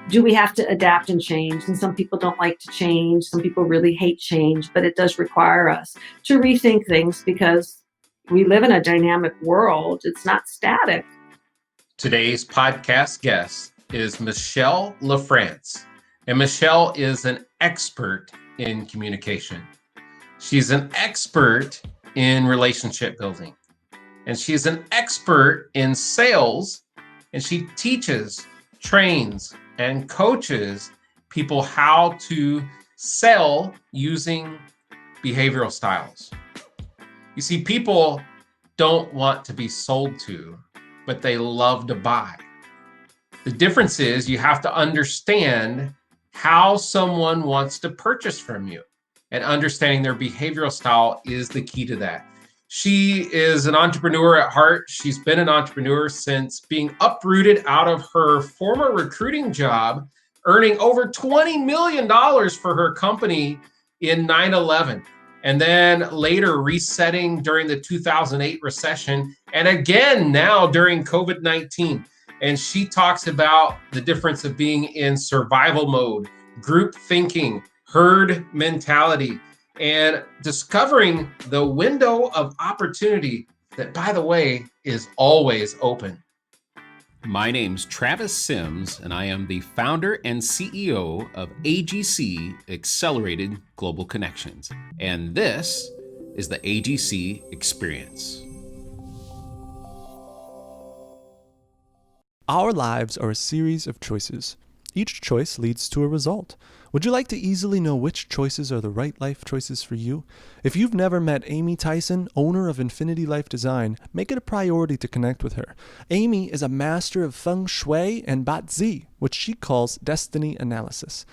do we have to adapt and change? And some people don't like to change. Some people really hate change, but it does require us to rethink things because we live in a dynamic world. It's not static. Today's podcast guest is Michelle LaFrance, and Michelle is an expert in communication. She's an expert in relationship building, and she's an expert in sales, and she teaches, trains, and coaches people how to sell using behavioral styles. You see, people don't want to be sold to, but they love to buy. The difference is you have to understand how someone wants to purchase from you, and understanding their behavioral style is the key to that. She is an entrepreneur at heart. She's been an entrepreneur since being uprooted out of her former recruiting job, earning over $20 million for her company in 9/11, and then later resetting during the 2008 recession, and again now during COVID-19. And she talks about the difference of being in survival mode, group thinking, herd mentality, and discovering the window of opportunity that, by the way, is always open. My name's Travis Sims, and I am the founder and CEO of AGC Accelerated Global Connections. And this is the AGC Experience. Our lives are a series of choices. Each choice leads to a result. Would you like to easily know which choices are the right life choices for you? If you've never met Amy Tyson, owner of Infinity Life Design, make it a priority to connect with her. Amy is a master of feng shui and Bat-Zi, which she calls destiny analysis.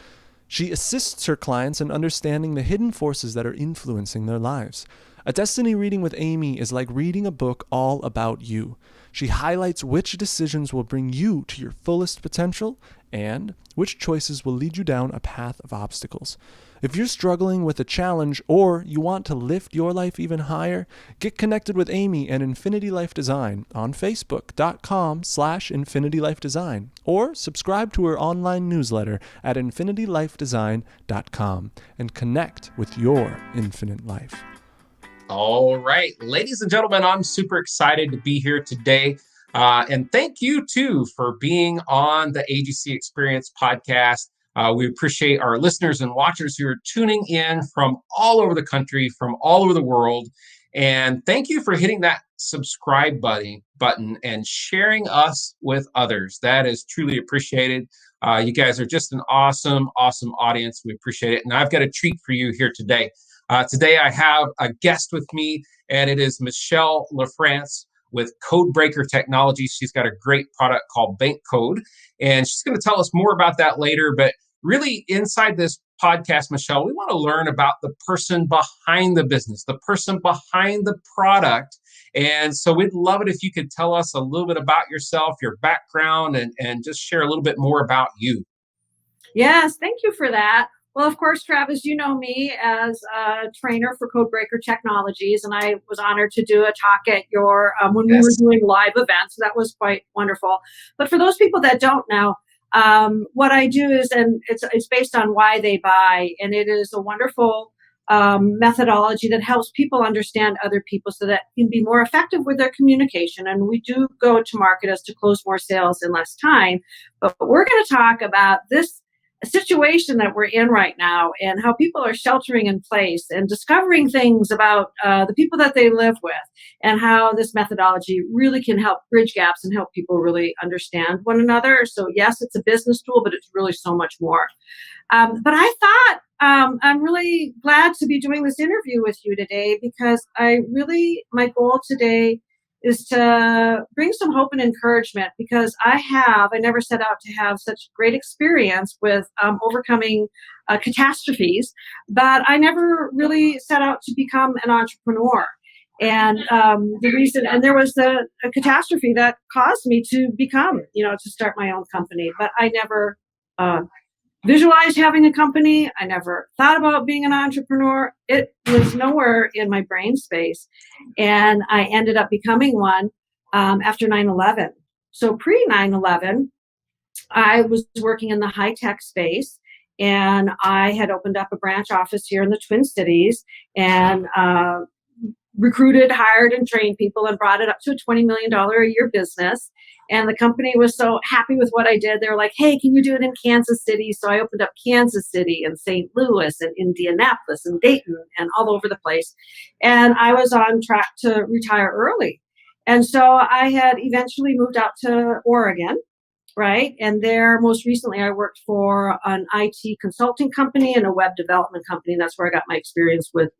She assists her clients in understanding the hidden forces that are influencing their lives. A destiny reading with Amy is like reading a book all about you. She highlights which decisions will bring you to your fullest potential and which choices will lead you down a path of obstacles. If you're struggling with a challenge or you want to lift your life even higher, get connected with Amy and Infinity Life Design on Facebook.com/InfinityLifeDesign or subscribe to her online newsletter at InfinityLifeDesign.com and connect with your infinite life. All right, ladies and gentlemen, I'm super excited to be here today. And thank you, too, for being on the AGC Experience podcast. We appreciate our listeners and watchers who are tuning in from all over the country, from all over the world. And thank you for hitting that subscribe button and sharing us with others. That is truly appreciated. You guys are just an awesome audience. We appreciate it. And I've got a treat for you here today. Today I have a guest with me, and it is Michelle LaFrance with Codebreaker Technologies. She's got a great product called Bank Code, and she's going to tell us more about that later. But really, inside this podcast, Michelle, we want to learn about the person behind the business, the person behind the product. And so we'd love it if you could tell us a little bit about yourself, your background, and just share a little bit more about you. Yes, thank you for that. Well, of course, Travis, you know me as a trainer for Codebreaker Technologies, and I was honored to do a talk at your when we were doing live events. So that was quite wonderful. But for those people that don't know, what I do is, and it's based on why they buy, and it is a wonderful methodology that helps people understand other people so that can be more effective with their communication. And we do go to market as to close more sales in less time. But we're going to talk about this situation that we're in right now and how people are sheltering in place and discovering things about the people that they live with, and how this methodology really can help bridge gaps and help people really understand one another. So yes, it's a business tool, but it's really so much more. But I thought I'm really glad to be doing this interview with you today, because my goal today is to bring some hope and encouragement, because I never set out to have such great experience with overcoming catastrophes, but I never really set out to become an entrepreneur. And there was a catastrophe that caused me to to start my own company, but I never visualized having a company. I never thought about being an entrepreneur. It was nowhere in my brain space. And I ended up becoming one after 9/11. So pre 9/11, I was working in the high tech space, and I had opened up a branch office here in the Twin Cities, and recruited, hired, and trained people and brought it up to a $20 million a year business. And the company was so happy with what I did. They were like, hey, can you do it in Kansas City? So I opened up Kansas City and St. Louis and Indianapolis and Dayton and all over the place. And I was on track to retire early. And so I had eventually moved out to Oregon, right? And there, most recently, I worked for an IT consulting company and a web development company. That's where I got my experience with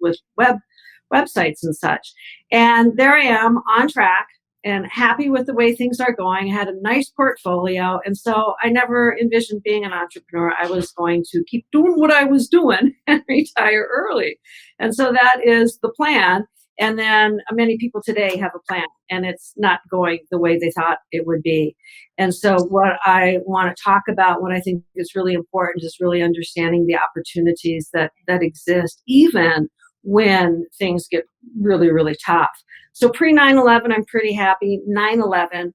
websites and such. And there I am on track and happy with the way things are going. I had a nice portfolio. And so I never envisioned being an entrepreneur. I was going to keep doing what I was doing and retire early. And so that is the plan. And then many people today have a plan, and it's not going the way they thought it would be. And so what I want to talk about, what I think is really important, is really understanding the opportunities that exist, even when things get really, really tough. So pre 9/11, I'm pretty happy. 9/11,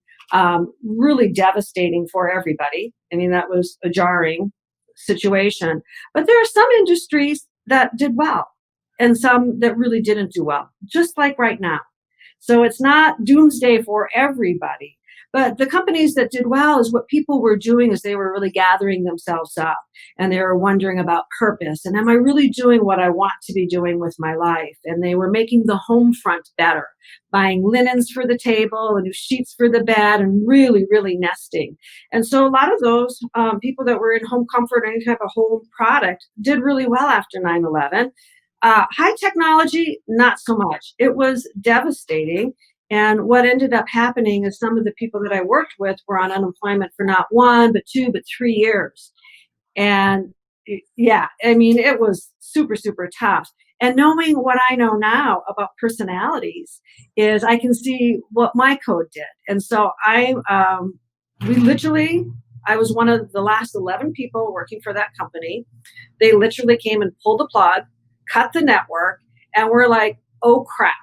really devastating for everybody. I mean, that was a jarring situation. But there are some industries that did well and some that really didn't do well, just like right now. So it's not doomsday for everybody. But the companies that did well is what people were doing is they were really gathering themselves up, and they were wondering about purpose. And am I really doing what I want to be doing with my life? And they were making the home front better, buying linens for the table and new sheets for the bed, and really, really nesting. And so a lot of those people that were in home comfort, any type of home product, did really well after 9/11. High technology, not so much. It was devastating. And what ended up happening is some of the people that I worked with were on unemployment for not 1, but 2, but 3 years. And yeah, I mean, it was super, super tough. And knowing what I know now about personalities is I can see what my code did. And so I was one of the last 11 people working for that company. They literally came and pulled the plug, cut the network, and we're like, oh crap.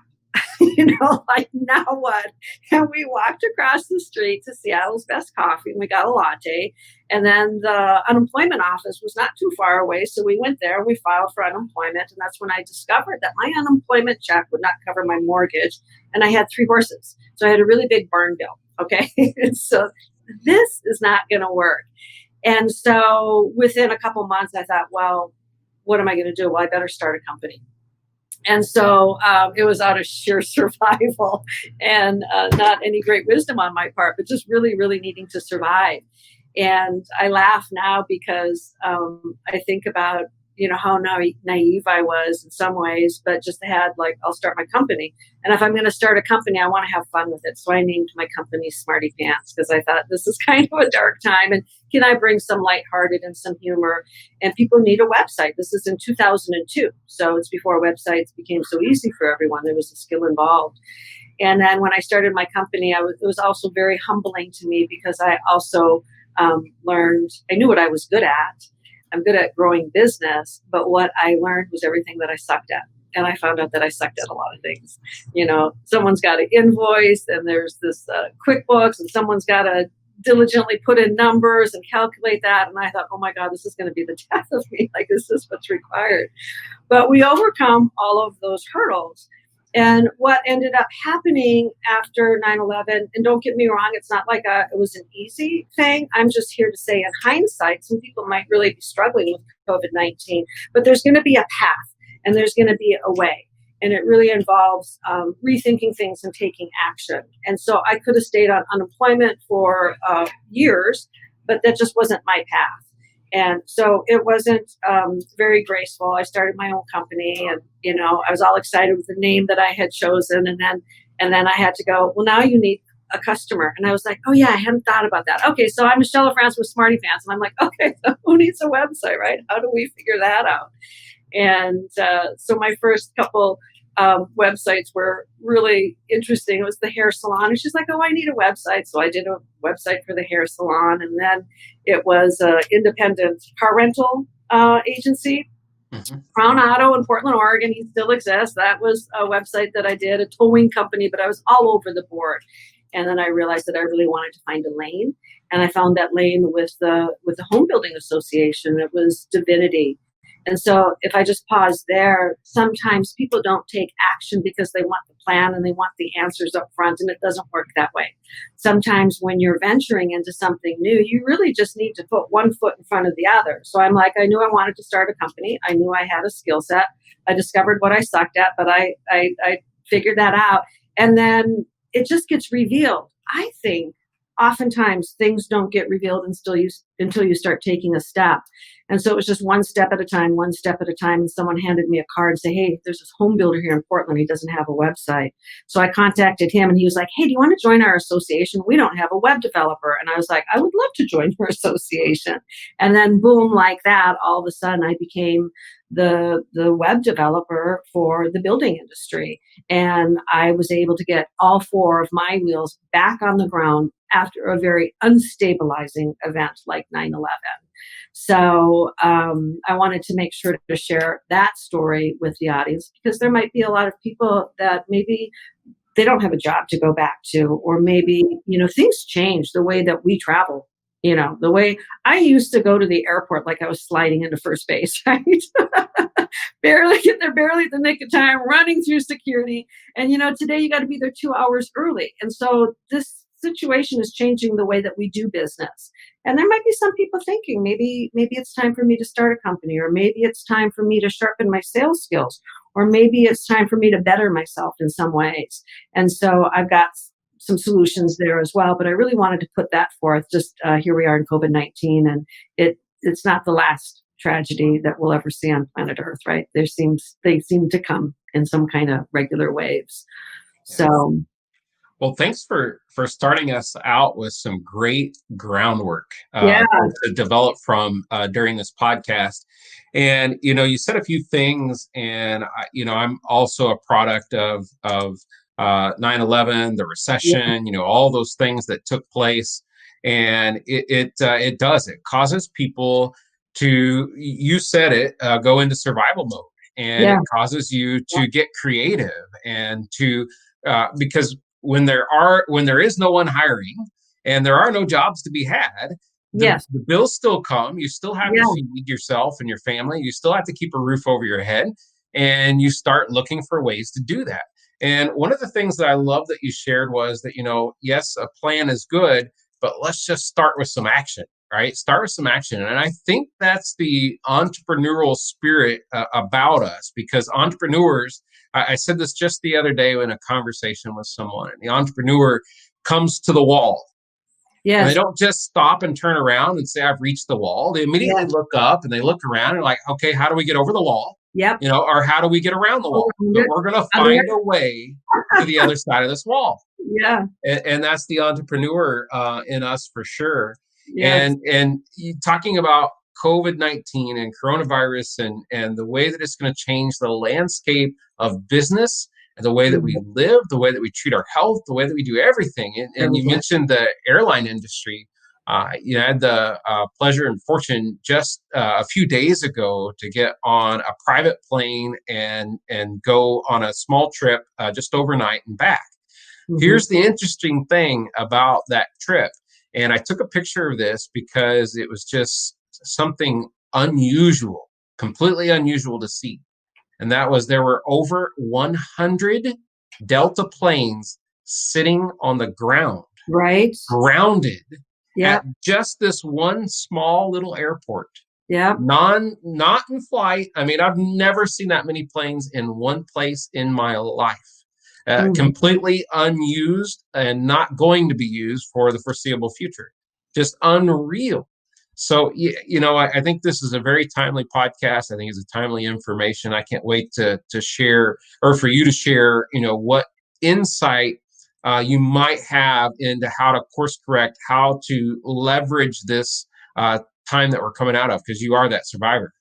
Like, now what? And we walked across the street to Seattle's Best Coffee, and we got a latte. And then the unemployment office was not too far away. So we went there and we filed for unemployment. And that's when I discovered that my unemployment check would not cover my mortgage. And I had 3 horses. So I had a really big burn bill. Okay. So this is not going to work. And so within a couple months, I thought, well, what am I going to do? Well, I better start a company. And so it was out of sheer survival and not any great wisdom on my part, but just really, really needing to survive. And I laugh now because I think about, how naive I was in some ways, but just had I'll start my company. And if I'm going to start a company, I want to have fun with it. So I named my company Smarty Pants because I thought this is kind of a dark time. And can I bring some lighthearted and some humor? And people need a website. This is in 2002. So it's before websites became so easy for everyone. There was a skill involved. And then when I started my company, it was also very humbling to me because I also learned, I knew what I was good at. I'm good at growing business, but what I learned was everything that I sucked at. And I found out that I sucked at a lot of things. Someone's got to invoice, and there's this QuickBooks, and someone's got to diligently put in numbers and calculate that. And I thought, oh my God, this is going to be the death of me. This is what's required. But we overcome all of those hurdles. And what ended up happening after 9/11, and don't get me wrong, it's not like it was an easy thing. I'm just here to say, in hindsight, some people might really be struggling with COVID-19, but there's going to be a path and there's going to be a way. And it really involves rethinking things and taking action. And so I could have stayed on unemployment for years, but that just wasn't my path. And so it wasn't very graceful. I started my own company, and I was all excited with the name that I had chosen, and then I had to go, well, now you need a customer. And I was like, oh yeah, I hadn't thought about that. Okay, so I'm Michelle LaFrance with Smarty Pants, and I'm like, okay, so who needs a website, right? How do we figure that out? And so my first couple websites were really interesting. It was the hair salon. And she's like, oh, I need a website. So I did a website for the hair salon. And then it was an independent car rental agency, Crown Auto in Portland, Oregon. He still exists. That was a website that I did, a towing company, but I was all over the board. And then I realized that I really wanted to find a lane. And I found that lane with the Home Building Association. It was divinity. And so if I just pause there, sometimes people don't take action because they want the plan and they want the answers up front, and it doesn't work that way. Sometimes when you're venturing into something new, you really just need to put one foot in front of the other. So I'm like, I knew I wanted to start a company. I knew I had a skill set. I discovered what I sucked at, but I figured that out. And then it just gets revealed. I think oftentimes things don't get revealed until you start taking a step. And so it was just one step at a time, one step at a time. And someone handed me a card and said, hey, there's this home builder here in Portland. He doesn't have a website. So I contacted him and he was like, hey, do you want to join our association? We don't have a web developer. And I was like, I would love to join your association. And then boom, like that, all of a sudden I became the web developer for the building industry. And I was able to get all four of my wheels back on the ground after a very unstabilizing event like 9/11. So I wanted to make sure to share that story with the audience, because there might be a lot of people that maybe they don't have a job to go back to, or maybe, things change the way that we travel. The way I used to go to the airport like I was sliding into first base, right? Barely get there, barely at the nick of time, running through security. And, today you got to be there 2 hours early. And so this situation is changing the way that we do business. And there might be some people thinking, maybe it's time for me to start a company, or maybe it's time for me to sharpen my sales skills, or maybe it's time for me to better myself in some ways. And so I've got some solutions there as well, but I really wanted to put that forth. Just here we are in COVID-19, and it's not the last tragedy that we'll ever see on planet Earth, right? They seem to come in some kind of regular waves. Yes. So, well, thanks for starting us out with some great groundwork to develop from during this podcast. And you said a few things, and I'm also a product of 9/11, the recession, all those things that took place, and it causes people to, you said it, go into survival mode, and it causes you to get creative and to because when there is no one hiring and there are no jobs to be had, the bills still come. You still have to feed yourself and your family. You still have to keep a roof over your head, and you start looking for ways to do that. And one of the things that I love that you shared was that, yes, a plan is good, but let's just start with some action, right? Start with some action. And I think that's the entrepreneurial spirit about us, because entrepreneurs, I said this just the other day in a conversation with someone, and the entrepreneur comes to the wall. Yes. And they don't just stop and turn around and say, I've reached the wall. They immediately look up and they look around and like, okay, how do we get over the wall? Yep. Or how do we get around the wall? But we're going to find a way to the other side of this wall. Yeah. And that's the entrepreneur in us for sure. Yes. And talking about COVID-19 and coronavirus and the way that it's going to change the landscape of business, and the way that we live, the way that we treat our health, the way that we do everything. And you mentioned the airline industry. I had the pleasure and fortune just a few days ago to get on a private plane and go on a small trip just overnight and back. Mm-hmm. Here's the interesting thing about that trip. And I took a picture of this because it was just something unusual, completely unusual to see. And that was, there were over 100 Delta planes sitting on the ground, right? Grounded at just this one small little airport. Yeah. Not in flight. I mean, I've never seen that many planes in one place in my life. Completely unused and not going to be used for the foreseeable future. Just unreal. So, I think this is a very timely podcast. I think it's a timely information. I can't wait to share, or for you to share, what insight you might have into how to course correct, how to leverage this time that we're coming out of, because you are that survivor.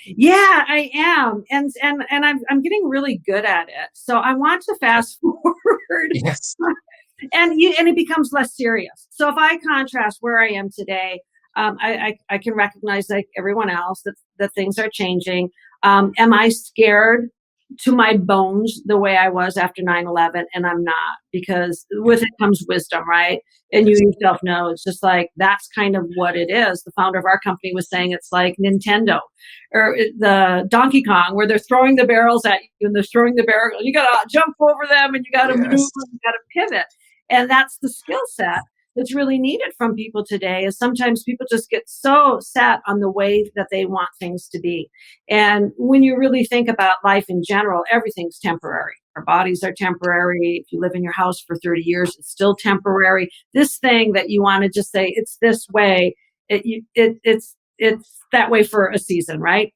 Yeah, I am. And I'm getting really good at it. So I want to fast forward. Yes. And it becomes less serious. So if I contrast where I am today, I can recognize, like everyone else, that things are changing. Am I scared? to my bones the way I was after 9/11, and I'm not, because with it comes wisdom, right? And you yourself know, it's just like, that's kind of what it is. The founder of our company was saying it's like Nintendo or the Donkey Kong, where they're throwing the barrels at you and they're throwing the barrel. You got to jump over them and you got to maneuver, you got to pivot. And that's the skill set that's really needed from people today. Is sometimes people just get so set on the way that they want things to be. And when you really think about life in general, everything's temporary. Our bodies are temporary. If you live in your house for 30 years, it's still temporary. This thing that you want to just say, it's this way, it's that way for a season, right?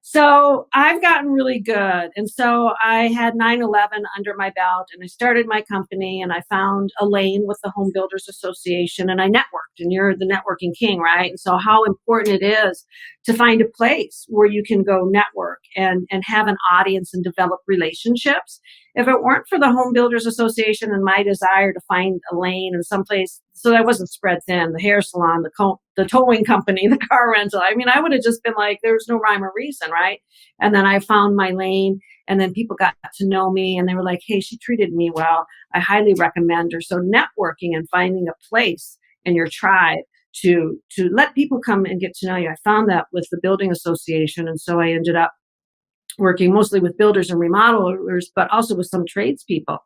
So I've gotten really good. And so I had 9/11 under my belt, and I started my company, and I found a lane with the Home Builders Association, and I networked, and you're the networking king, right? And so how important it is to find a place where you can go network and have an audience and develop relationships. If it weren't for the Home Builders Association and my desire to find a lane and someplace so that I wasn't spread thin, the hair salon, the towing company, the car rental, I mean, I would have just been like, there's no rhyme or reason, right? And then I found my lane, and then people got to know me, and they were like, hey, she treated me well. I highly recommend her. So networking and finding a place in your tribe to let people come and get to know you. I found that with the building association. And so I ended up working mostly with builders and remodelers, but also with some tradespeople.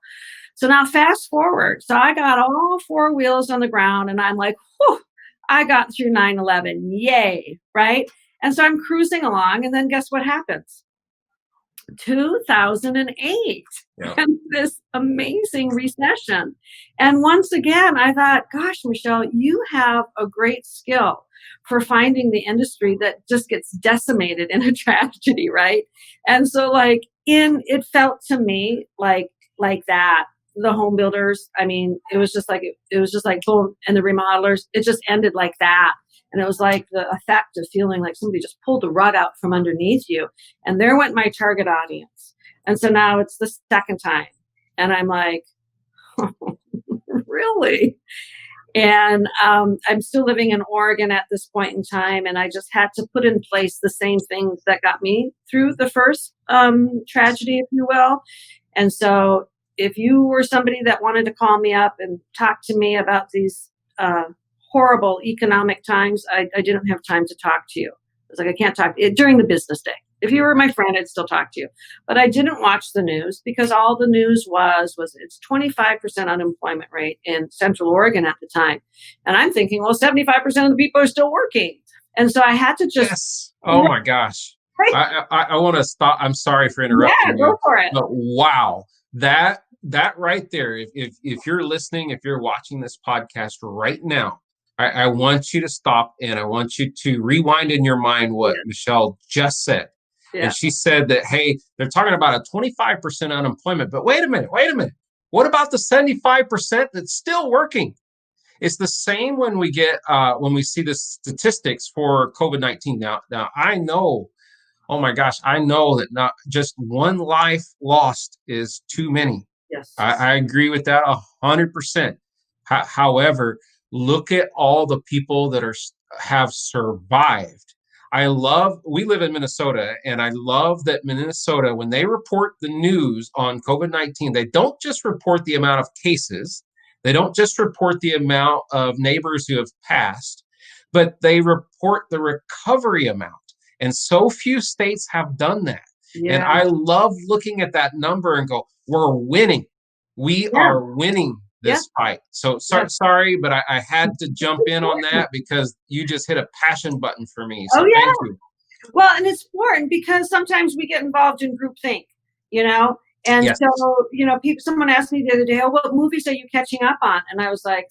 So now fast forward. So I got all four wheels on the ground, and I'm like, whew, I got through 9/11. Yay. Right. And so I'm cruising along, and then guess what happens? 2008, and this amazing recession. And once again, I thought, gosh, Michelle, you have a great skill for finding the industry that just gets decimated in a tragedy, right? And so it felt to me like that. The home builders, I mean, it was just like boom, and the remodelers, it just ended like that. And it was like the effect of feeling like somebody just pulled the rug out from underneath you. And there went my target audience. And so now it's the second time. And I'm like, really? And I'm still living in Oregon at this point in time. And I just had to put in place the same things that got me through the first tragedy, if you will. And so if you were somebody that wanted to call me up and talk to me about these horrible economic times, I didn't have time to talk to you. It's like, I can't talk during the business day. If you were my friend, I'd still talk to you. But I didn't watch the news, because all the news was it's 25% unemployment rate in Central Oregon at the time. And I'm thinking, well, 75% of the people are still working. And so I had to just... Yes. Oh my gosh. I want to stop. I'm sorry for interrupting you. Yeah, go for it. But wow, that right there, if you're listening, if you're watching this podcast right now, I want you to stop, and I want you to rewind in your mind what Michelle just said. Yeah. And she said that, hey, they're talking about a 25% unemployment, but wait a minute. What about the 75% that's still working? It's the same when we get when we see the statistics for COVID-19. Now I know, oh my gosh, I know that not just one life lost is too many. Yes, I agree with that 100%. However, look at all the people that have survived. We live in Minnesota, and I love that Minnesota, when they report the news on COVID-19, they don't just report the amount of cases, they don't just report the amount of neighbors who have passed, but they report the recovery amount. And so few states have done that. Yeah. And I love looking at that number and go, we're winning. We are winning this fight. So sorry, but I had to jump in on that because you just hit a passion button for me. So thank you. Well, and it's important because sometimes we get involved in groupthink, And so, someone asked me the other day, what movies are you catching up on? And I was like,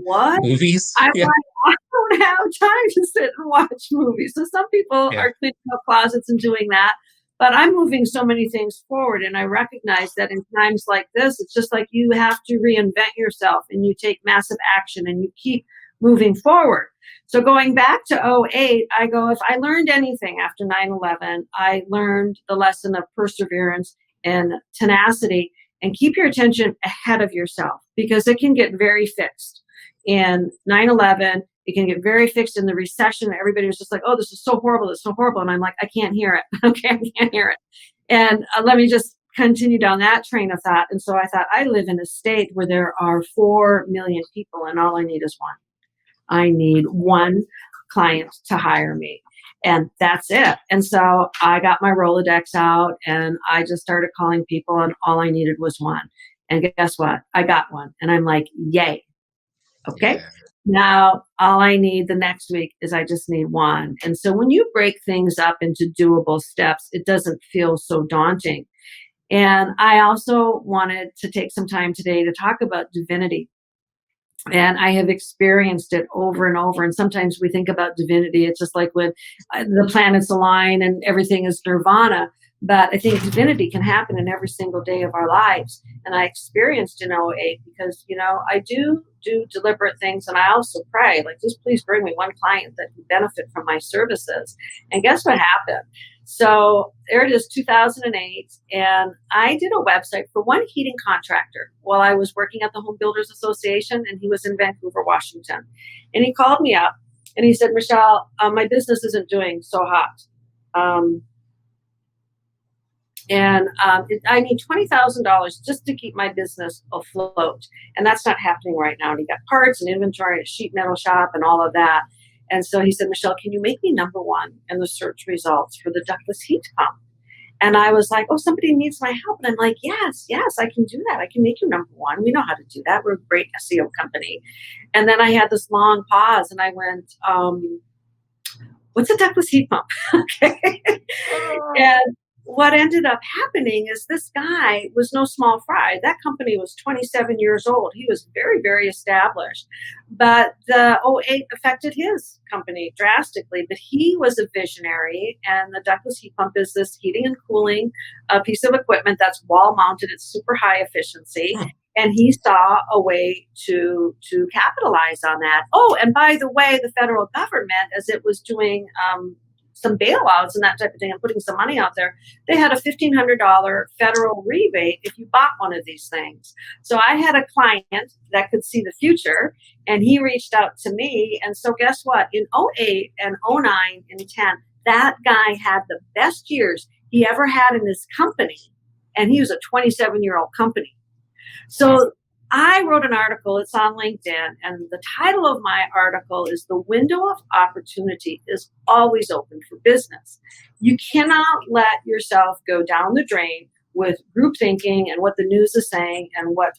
what? Movies? I don't have time to sit and watch movies. So some people are cleaning up closets and doing that. But I'm moving so many things forward, and I recognize that in times like this, it's just like you have to reinvent yourself, and you take massive action, and you keep moving forward. So going back to 2008, I go, if I learned anything after 9/11, I learned the lesson of perseverance and tenacity, and keep your attention ahead of yourself, because it can get very fixed. In 9/11, it can get very fixed in the recession. Everybody was just like, oh, this is so horrible. It's so horrible. And I'm like, I can't hear it. Okay, I can't hear it. And let me just continue down that train of thought. And so I thought, I live in a state where there are 4 million people, and all I need is one. I need one client to hire me. And that's it. And so I got my Rolodex out and I just started calling people, and all I needed was one. And guess what? I got one. And I'm like, yay. Okay. Yeah. Now all I need the next week is I just need one. And so when you break things up into doable steps, it doesn't feel so daunting. And I also wanted to take some time today to talk about divinity. And I have experienced it over and over. And sometimes we think about divinity, it's just like when the planets align and everything is nirvana. But I think divinity can happen in every single day of our lives. And I experienced in '08 because, I do deliberate things. And I also pray, like, just please bring me one client that can benefit from my services. And guess what happened? So there it is, 2008. And I did a website for one heating contractor while I was working at the Home Builders Association. And he was in Vancouver, Washington. And he called me up and he said, Michelle, my business isn't doing so hot. I need $20,000 just to keep my business afloat. And that's not happening right now. And he got parts and inventory at a sheet metal shop and all of that. And so he said, Michelle, can you make me number one in the search results for the ductless heat pump? And I was like, oh, somebody needs my help. And I'm like, yes, I can do that. I can make you number one. We know how to do that. We're a great SEO company. And then I had this long pause and I went, what's a ductless heat pump? Okay. And what ended up happening is this guy was no small fry. That company was 27 years old. He was very, very established. But the '08 affected his company drastically. But he was a visionary. And the ductless heat pump is this heating and cooling piece of equipment that's wall mounted. It's super high efficiency. And he saw a way to capitalize on that. Oh, and by the way, the federal government, as it was doing some bailouts and that type of thing and putting some money out there, they had a $1,500 federal rebate if you bought one of these things. So I had a client that could see the future and he reached out to me. And so guess what? In '08 and '09 and '10, that guy had the best years he ever had in his company. And he was a 27-year-old company. So I wrote an article, it's on LinkedIn, and the title of my article is "The Window of Opportunity is Always Open for Business." You cannot let yourself go down the drain with group thinking and what the news is saying and what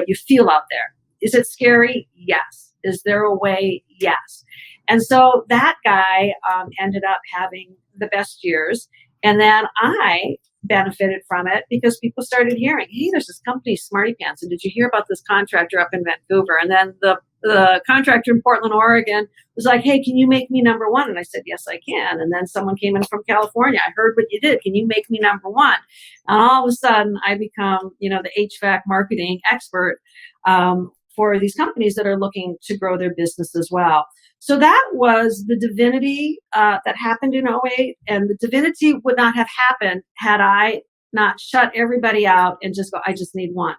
you feel out there. Is it scary? Yes. Is there a way? Yes. And so that guy ended up having the best years. And then I benefited from it because people started hearing, hey, there's this company, Smarty Pants, and did you hear about this contractor up in Vancouver? And then the contractor in Portland, Oregon was like, hey, can you make me number one? And I said, yes, I can. And then someone came in from California. I heard what you did. Can you make me number one? And all of a sudden, I become, the HVAC marketing expert for these companies that are looking to grow their business as well. So that was the divinity that happened in '08. And the divinity would not have happened had I not shut everybody out and just go, I just need one.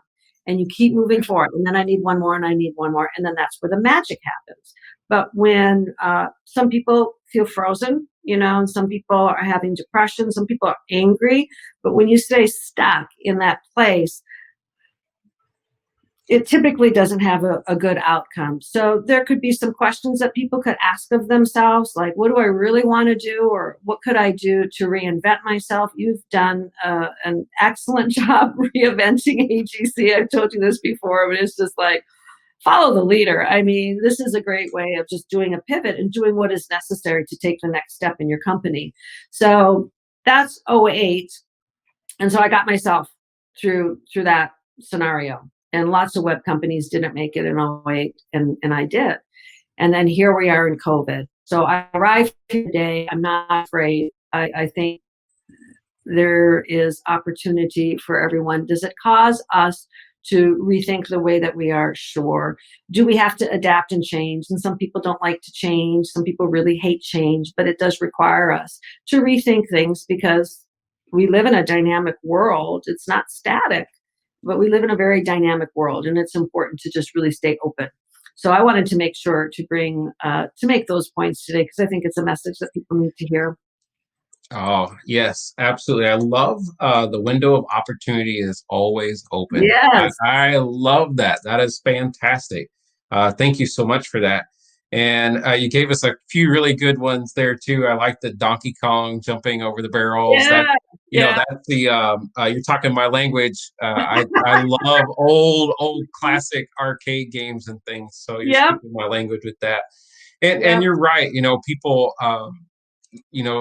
And you keep moving forward. And then I need one more and I need one more. And then that's where the magic happens. But when some people feel frozen, and some people are having depression, some people are angry. But when you stay stuck in that place, it typically doesn't have a good outcome. So there could be some questions that people could ask of themselves, like, what do I really want to do? Or what could I do to reinvent myself? You've done an excellent job reinventing AGC. I've told you this before, but it's just like, follow the leader. I mean, this is a great way of just doing a pivot and doing what is necessary to take the next step in your company. So that's '08. And so I got myself through that scenario. And lots of web companies didn't make it in '08, and I did. And then here we are in COVID. So I arrived today. I'm not afraid. I think there is opportunity for everyone. Does it cause us to rethink the way that we are? Sure. Do we have to adapt and change? And some people don't like to change. Some people really hate change, but it does require us to rethink things because we live in a dynamic world. It's not static. But we live in a very dynamic world, and it's important to just really stay open. So I wanted to make sure to make those points today because I think it's a message that people need to hear. Oh, yes, absolutely. I love the window of opportunity is always open. Yes. I love that. That is fantastic. Thank you so much for that. And you gave us a few really good ones there too. I like the Donkey Kong jumping over the barrels. Yeah. Yeah. That's the you're talking my language. I love old classic arcade games and things. So you're Yep. speaking my language with that. And Yep. you're right. People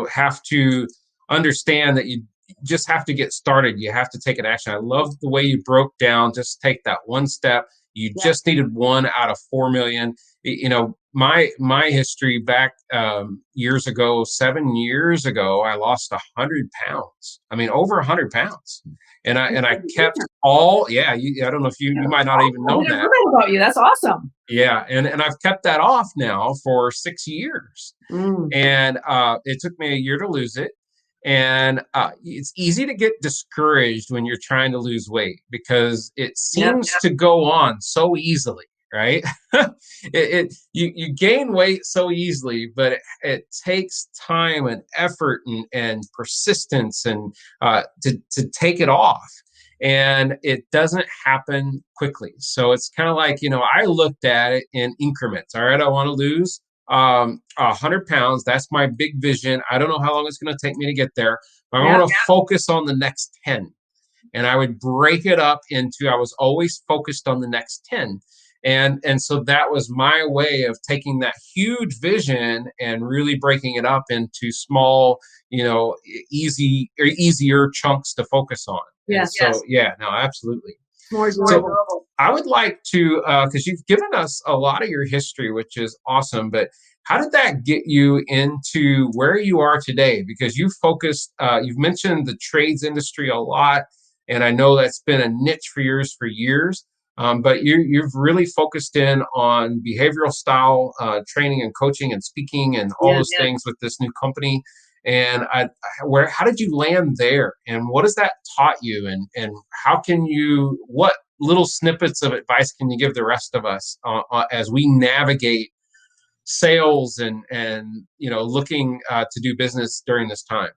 have to understand that you just have to get started. You have to take an action. I love the way you broke down, just take that one step. You Yep. just needed one out of 4 million. My history back years ago, 7 years ago, I lost 100 pounds. I mean, over 100 pounds. And I kept all, yeah, I don't know if you might not even I know didn't know that. that about you. That's awesome. Yeah. And I've kept that off now for 6 years. Mm. And it took me a year to lose it. And it's easy to get discouraged when you're trying to lose weight because it Yep. seems to go on so easily, right? You gain weight so easily, but it takes time and effort and persistence and to take it off. And it doesn't happen quickly. So it's kind of like, I looked at it in increments. All right, I want to lose 100 pounds. That's my big vision. I don't know how long it's going to take me to get there, but I want to focus on the next 10. And I would break it up into, I was always focused on the next 10. And so that was my way of taking that huge vision and really breaking it up into small, easier chunks to focus on. Yes. And so, yeah, no, absolutely. More So doable. I would like to, because you've given us a lot of your history, which is awesome, but how did that get you into where you are today? Because you've mentioned the trades industry a lot, and I know that's been a niche for yours for years. But you've really focused in on behavioral style training and coaching and speaking and all those things with this new company. And how did you land there? And what has that taught you? And what little snippets of advice can you give the rest of us as we navigate sales and looking to do business during this time?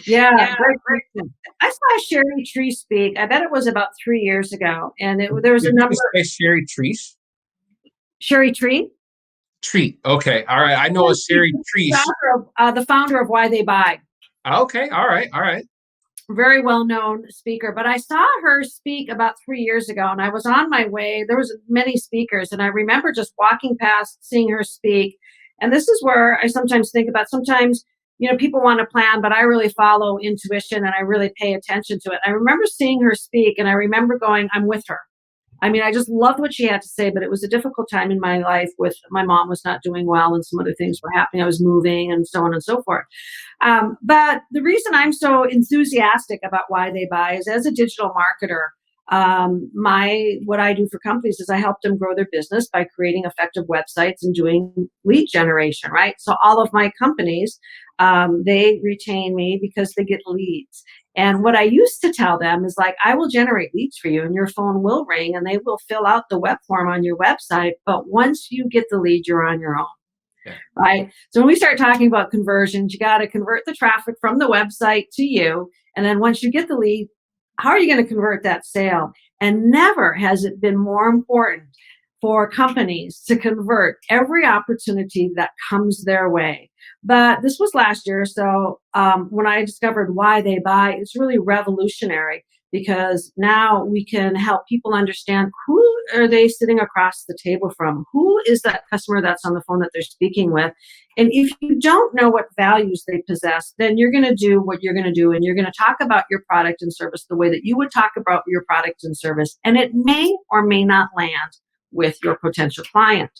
Yeah, great question. I saw Sherry Tree speak. I bet it was about 3 years ago, and there was a Did you number. say Sherry Treesh? Sherry Tree. Treat. Okay. All right. I know a Sherry Treesh. The founder of Why They Buy. Okay. All right. All right. Very well-known speaker, but I saw her speak about 3 years ago, and I was on my way. There was many speakers, and I remember just walking past, seeing her speak. And this is where I sometimes think about, sometimes, people want to plan, but I really follow intuition and I really pay attention to it. I remember seeing her speak, and I remember going, I'm with her. I mean, I just loved what she had to say, but it was a difficult time in my life with my mom was not doing well and some other things were happening. I was moving and so on and so forth. But the reason I'm so enthusiastic about Why They Buy is, as a digital marketer, what I do for companies is I help them grow their business by creating effective websites and doing lead generation, right? So all of my companies, they retain me because they get leads. And what I used to tell them is, like, I will generate leads for you and your phone will ring and they will fill out the web form on your website. But once you get the lead, you're on your own. Yeah. Right. So when we start talking about conversions, you got to convert the traffic from the website to you. And then once you get the lead, how are you going to convert that sale? And never has it been more important for companies to convert every opportunity that comes their way. But this was last year. So when I discovered Why They Buy, it's really revolutionary, because now we can help people understand, who are they sitting across the table from? Who is that customer that's on the phone that they're speaking with? And if you don't know what values they possess, then you're going to do what you're going to do. And you're going to talk about your product and service the way that you would talk about your product and service. And it may or may not land with your potential client.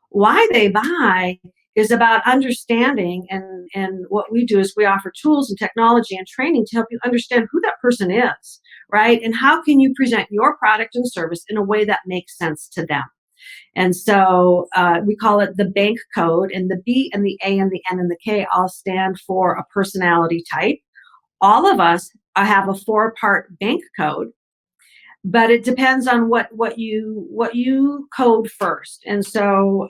Why They Buy is about understanding, and what we do is we offer tools and technology and training to help you understand who that person is, right? And how can you present your product and service in a way that makes sense to them. And so we call it the bank code, and the B and the A and the N and the K all stand for a personality type. All of us have a 4-part bank code, but it depends on what you code first. And so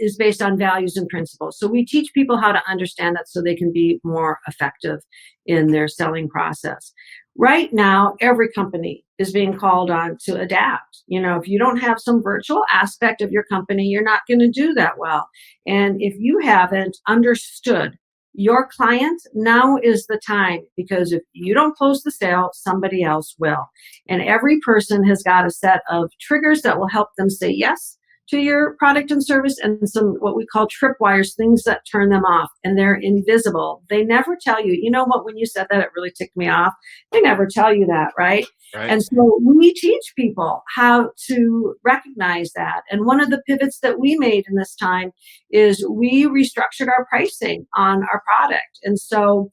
is based on values and principles. So we teach people how to understand that so they can be more effective in their selling process. Right now, every company is being called on to adapt. If you don't have some virtual aspect of your company, you're not going to do that well. And if you haven't understood your client, now is the time, because if you don't close the sale, somebody else will. And every person has got a set of triggers that will help them say yes to your product and service, and some what we call tripwires, things that turn them off, and they're invisible. They never tell you. You know what? When you said that, it really ticked me off. They never tell you that, right? Right. And so we teach people how to recognize that. And one of the pivots that we made in this time is we restructured our pricing on our product. And so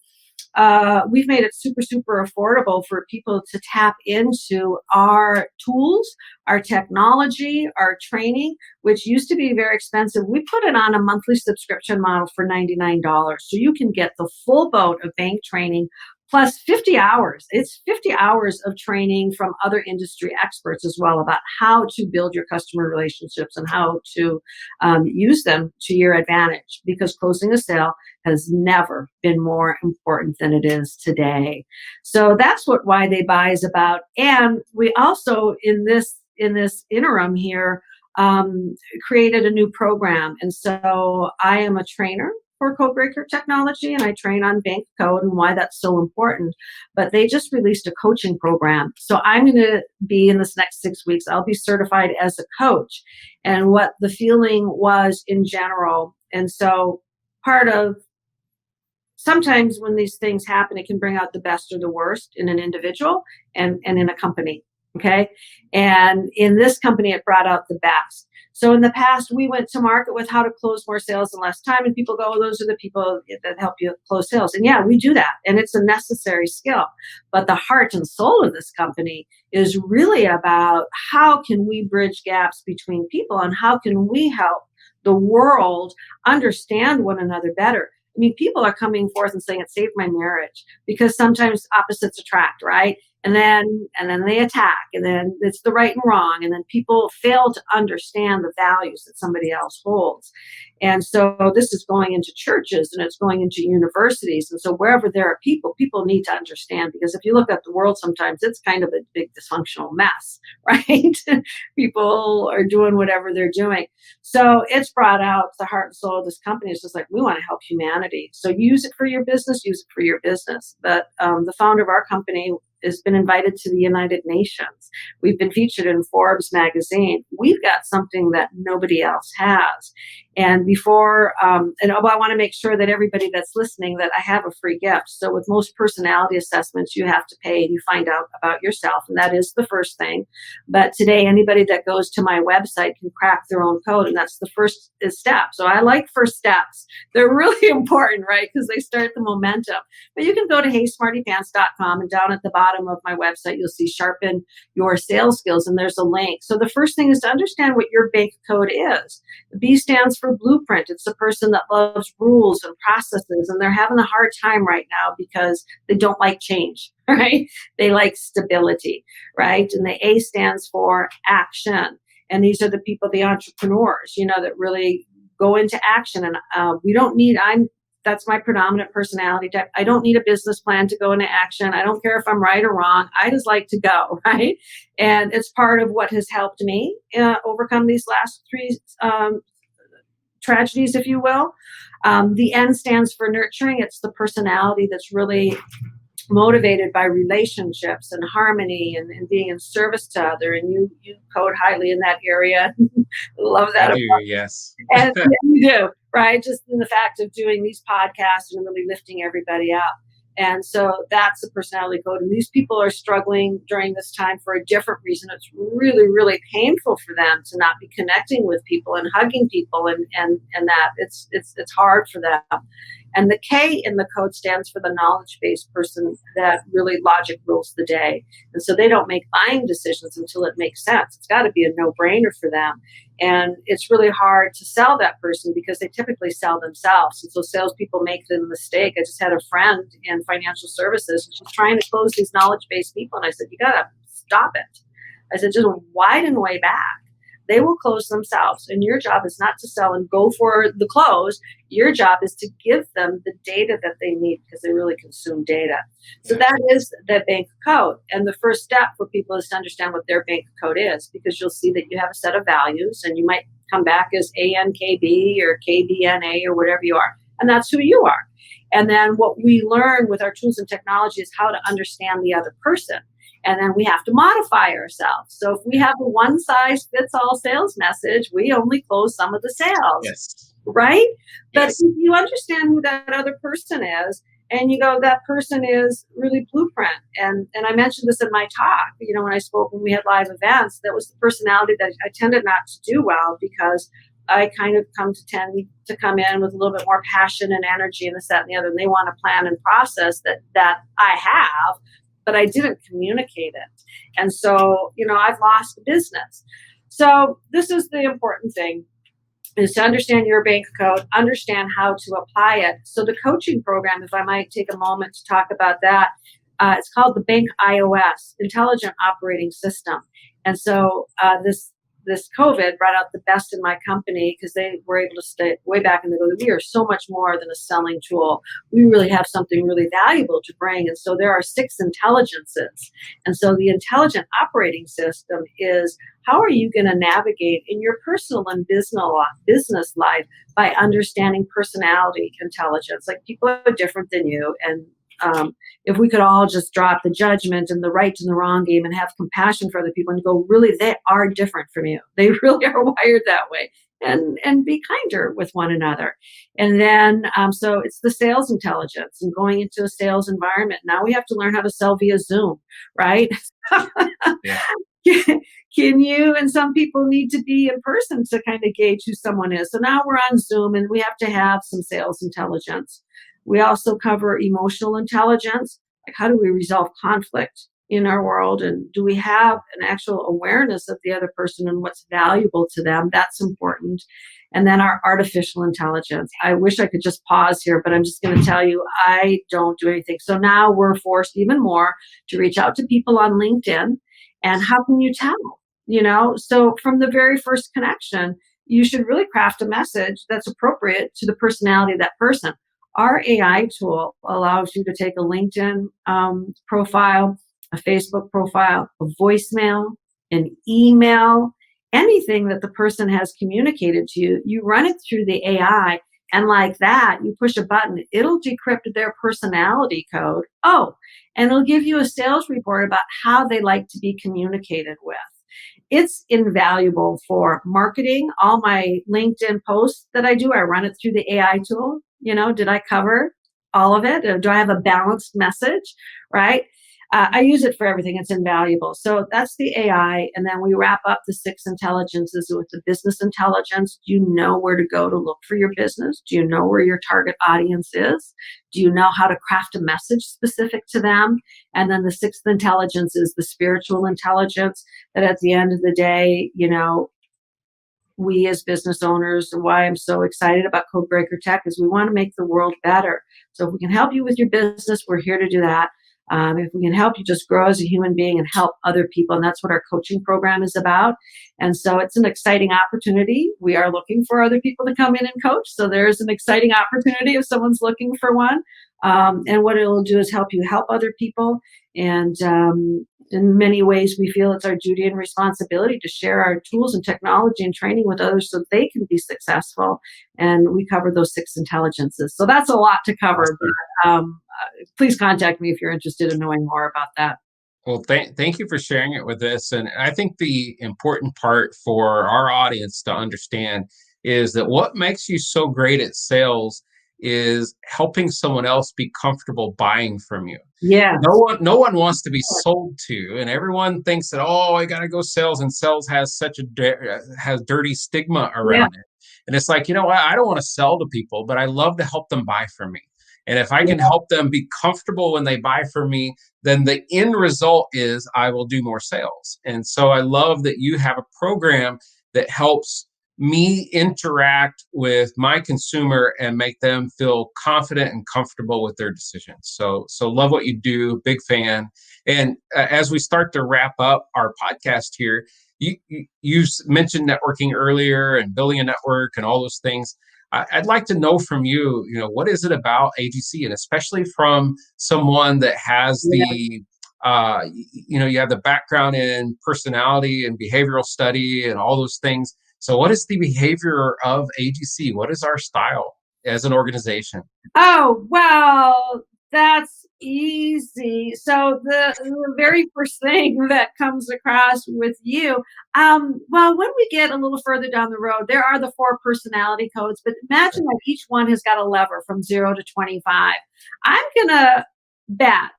we've made it super, super affordable for people to tap into our tools, our technology, our training, which used to be very expensive. We put it on a monthly subscription model for $99. So you can get the full boat of bank training plus 50 hours. It's 50 hours of training from other industry experts as well about how to build your customer relationships and how to use them to your advantage, because closing a sale has never been more important than it is today. So that's what Why They Buy is about. And we also, in this interim here, created a new program. And so I am a trainer for Codebreaker technology, and I train on bank code and why that's so important. But they just released a coaching program. So I'm going to be, in this next 6 weeks, I'll be certified as a coach, and what the feeling was in general. And so part of, sometimes when these things happen, it can bring out the best or the worst in an individual and in a company. Okay. And in this company, it brought out the best. So in the past, we went to market with how to close more sales in less time. And people go, oh, those are the people that help you close sales. And yeah, we do that. And it's a necessary skill. But the heart and soul of this company is really about how can we bridge gaps between people, and how can we help the world understand one another better. I mean, people are coming forth and saying it saved my marriage, because sometimes opposites attract, right? And then they attack, and then it's the right and wrong, and then people fail to understand the values that somebody else holds. And so this is going into churches, and it's going into universities. And so wherever there are people need to understand, because if you look at the world, sometimes it's kind of a big dysfunctional mess, right? People are doing whatever they're doing. So it's brought out the heart and soul of this company. It's just like, we want to help humanity. So use it for your business, use it for your business. But the founder of our company has been invited to the United Nations. We've been featured in Forbes magazine. We've got something that nobody else has. And before, I want to make sure that everybody that's listening, that I have a free gift. So with most personality assessments, you have to pay and you find out about yourself. And that is the first thing. But today, anybody that goes to my website can crack their own code. And that's the first step. So I like first steps. They're really important, right? Because they start the momentum. But you can go to heysmartypants.com, and down at the bottom of my website, you'll see Sharpen Your Sales Skills. And there's a link. So the first thing is to understand what your bank code is. The B stands for blueprint. It's a person that loves rules and processes, and they're having a hard time right now because they don't like change, right? They like stability, right? And the A stands for action. And these are the people, the entrepreneurs, that really go into action. And that's my predominant personality type. I don't need a business plan to go into action. I don't care if I'm right or wrong. I just like to go, right? And it's part of what has helped me overcome these last three tragedies, if you will. The N stands for nurturing. It's the personality that's really motivated by relationships and harmony and being in service to other. And you code highly in that area. Love that. I do, yes. And yeah, you do, right? Just in the fact of doing these podcasts and really lifting everybody up. And so that's the personality code. And these people are struggling during this time for a different reason. It's really, really painful for them to not be connecting with people and hugging people, and that it's hard for them. And the K in the code stands for the knowledge-based person that really logic rules the day. And so they don't make buying decisions until it makes sense. It's got to be a no-brainer for them. And it's really hard to sell that person because they typically sell themselves. And so salespeople make the mistake. I just had a friend in financial services, and she's trying to close these knowledge-based people. And I said, you got to stop it. I said, just widen way back. they will close themselves. And your job is not to sell and go for the close. Your job is to give them the data that they need because they really consume data. So that is the bank code. And the first step for people is to understand what their bank code is, because you'll see that you have a set of values and you might come back as ANKB or KBNA or whatever you are. And that's who you are. And then what we learn with our tools and technology is how to understand the other person. And then we have to modify ourselves. So if we have a one size fits all sales message, we only close some of the sales. Yes. Right? But Yes. if you understand who that other person is, and you go, that person is really blueprint. And I mentioned this in my talk, when I spoke, when we had live events, that was the personality that I tended not to do well, because I kind of tend to come in with a little bit more passion and energy and this, that, and the other. And they want a plan and process that I have, but I didn't communicate it. And so, I've lost business. So this is the important thing, is to understand your bank code, understand how to apply it. So the coaching program, if I might take a moment to talk about that, it's called the Bank iOS, Intelligent Operating System. And so this COVID brought out the best in my company, because they were able to stay way back and they go, we are so much more than a selling tool. We really have something really valuable to bring. And so there are 6 intelligences. And so the intelligent operating system is, how are you going to navigate in your personal and business life by understanding personality intelligence? Like, people are different than you. And if we could all just drop the judgment and the right and the wrong game and have compassion for other people and go, really, they are different from you. They really are wired that way. And be kinder with one another. And then, so it's the sales intelligence and going into a sales environment. Now we have to learn how to sell via Zoom, right? Yeah. Can you, and some people need to be in person to kind of gauge who someone is. So now we're on Zoom and we have to have some sales intelligence. We also cover emotional intelligence, like how do we resolve conflict in our world, and do we have an actual awareness of the other person and what's valuable to them? That's important. And then our artificial intelligence. I wish I could just pause here, but I'm just going to tell you, I don't do anything. So now we're forced even more to reach out to people on LinkedIn. And how can you tell? So from the very first connection, you should really craft a message that's appropriate to the personality of that person. Our AI tool allows you to take a LinkedIn profile, a Facebook profile, a voicemail, an email, anything that the person has communicated to you. You run it through the AI, and like that, you push a button, it'll decrypt their personality code. And it'll give you a sales report about how they like to be communicated with. It's invaluable for marketing. All my LinkedIn posts that I do, I run it through the AI tool. Did I cover all of it? Or do I have a balanced message? Right? I use it for everything. It's invaluable. So that's the AI. And then we wrap up the 6 intelligences with the business intelligence. Do you know where to go to look for your business? Do you know where your target audience is? Do you know how to craft a message specific to them? And then the 6th intelligence is the spiritual intelligence, that at the end of the day, we as business owners, and why I'm so excited about Codebreaker Tech, is we want to make the world better. So if we can help you with your business, we're here to do that. If we can help you just grow as a human being and help other people, and that's what our coaching program is about. And so it's an exciting opportunity. We are looking for other people to come in and coach. So there's an exciting opportunity if someone's looking for one. And what it'll do is help you help other people. And in many ways, we feel it's our duty and responsibility to share our tools and technology and training with others so they can be successful. And we cover those 6 intelligences. So that's a lot to cover. But, please contact me if you're interested in knowing more about that. Well, thank you for sharing it with us. And I think the important part for our audience to understand is that what makes you so great at sales is helping someone else be comfortable buying from you. Yeah. No one wants to be sold to, and everyone thinks that, I got to go sales, and sales has such has dirty stigma around it. And it's like, I don't want to sell to people, but I love to help them buy from me. And if I can help them be comfortable when they buy from me, then the end result is I will do more sales. And so I love that you have a program that helps me interact with my consumer and make them feel confident and comfortable with their decisions. So love what you do, big fan. And as we start to wrap up our podcast here, You mentioned networking earlier and building a network and all those things. I'd like to know from you, what is it about AGC, and especially from someone that has you have the background in personality and behavioral study and all those things. So what is the behavior of AGC? What is our style as an organization? Oh, well, that's easy. So the very first thing that comes across with you, well, when we get a little further down the road, there are the 4 personality codes, but imagine that each one has got a lever from 0 to 25. I'm gonna bet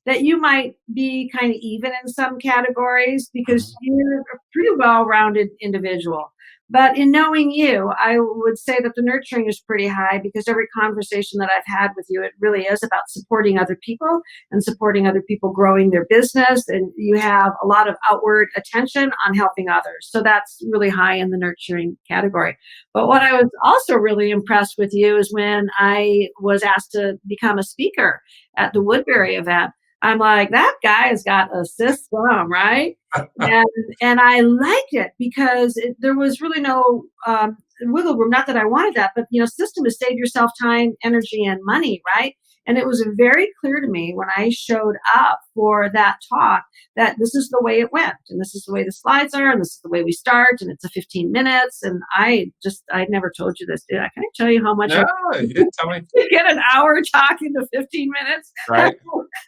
that you might be kind of even in some categories because you're a pretty well-rounded individual. But in knowing you, I would say that the nurturing is pretty high because every conversation that I've had with you, it really is about supporting other people and supporting other people growing their business. And you have a lot of outward attention on helping others. So that's really high in the nurturing category. But what I was also really impressed with you is when I was asked to become a speaker at the Woodbury event. I'm like, that guy has got a system, right? And I liked it because there was really no wiggle room. Not that I wanted that, but system is save yourself time, energy, and money, right? And it was very clear to me when I showed up for that talk that this is the way it went, and this is the way the slides are, and this is the way we start, and it's a 15 minutes. And I never told you this, did I? Can I tell you how much No, you didn't tell me. to get an hour talking to 15 minutes? Right.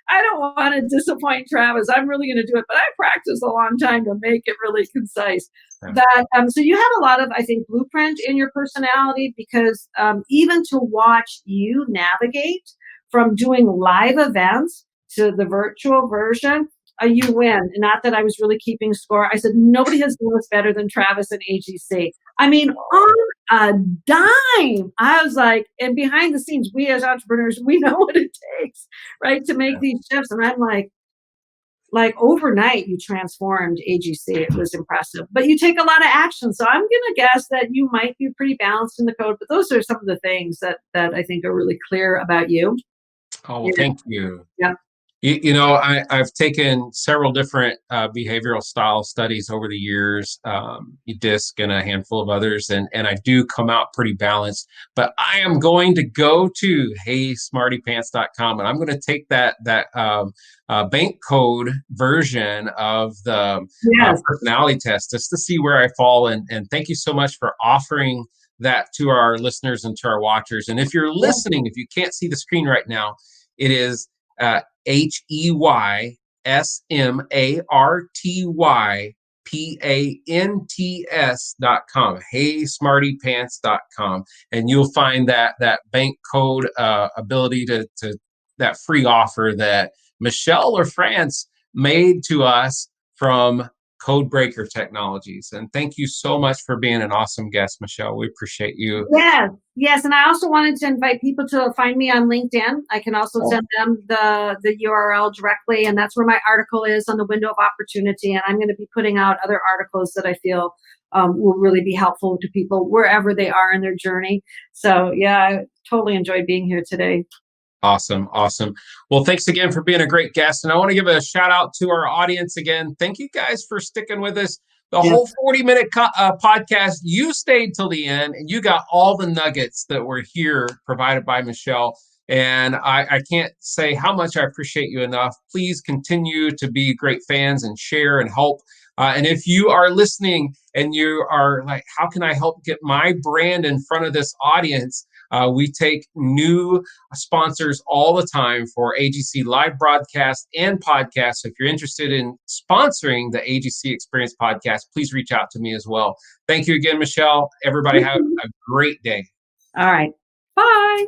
I don't want to disappoint Travis. I'm really going to do it, but I practiced a long time to make it really concise. Yeah. But so you have a lot of, I think, blueprint in your personality because even to watch you navigate from doing live events to the virtual version, you win. Not that I was really keeping score. I said, nobody has done this better than Travis and AGC. I mean, on a dime. I was like, and behind the scenes, we as entrepreneurs, we know what it takes, right, to make these shifts. And I'm like overnight, you transformed AGC. It was impressive. But you take a lot of action. So I'm going to guess that you might be pretty balanced in the code. But those are some of the things that I think are really clear about you. Oh, well, thank you. Yeah. I've taken several different behavioral style studies over the years, DISC and a handful of others, and I do come out pretty balanced. But I am going to go to heysmartypants.com, and I'm going to take that bank code version of the personality test just to see where I fall. And thank you so much for offering that to our listeners and to our watchers. And if you're listening, if you can't see the screen right now, it is HeySmartyPants.com, HeySmartyPants.com, and you'll find that bank code ability to that free offer that Michelle LaFrance made to us from Codebreaker Technologies. And thank you so much for being an awesome guest, Michelle. We appreciate you. Yes. And I also wanted to invite people to find me on LinkedIn. I can also send them the URL directly, and that's where my article is on the window of opportunity. And I'm going to be putting out other articles that I feel will really be helpful to people wherever they are in their journey. So yeah, I totally enjoyed being here today. Awesome. Well, thanks again for being a great guest. And I want to give a shout out to our audience again. Thank you guys for sticking with us. The whole 40-minute podcast, you stayed till the end, and you got all the nuggets that were here provided by Michelle. And I can't say how much I appreciate you enough. Please continue to be great fans and share and help. And if you are listening and you are like, how can I help get my brand in front of this audience? We take new sponsors all the time for AGC live broadcast and podcasts. So if you're interested in sponsoring the AGC Experience podcast, please reach out to me as well. Thank you again, Michelle. Everybody have a great day. All right. Bye.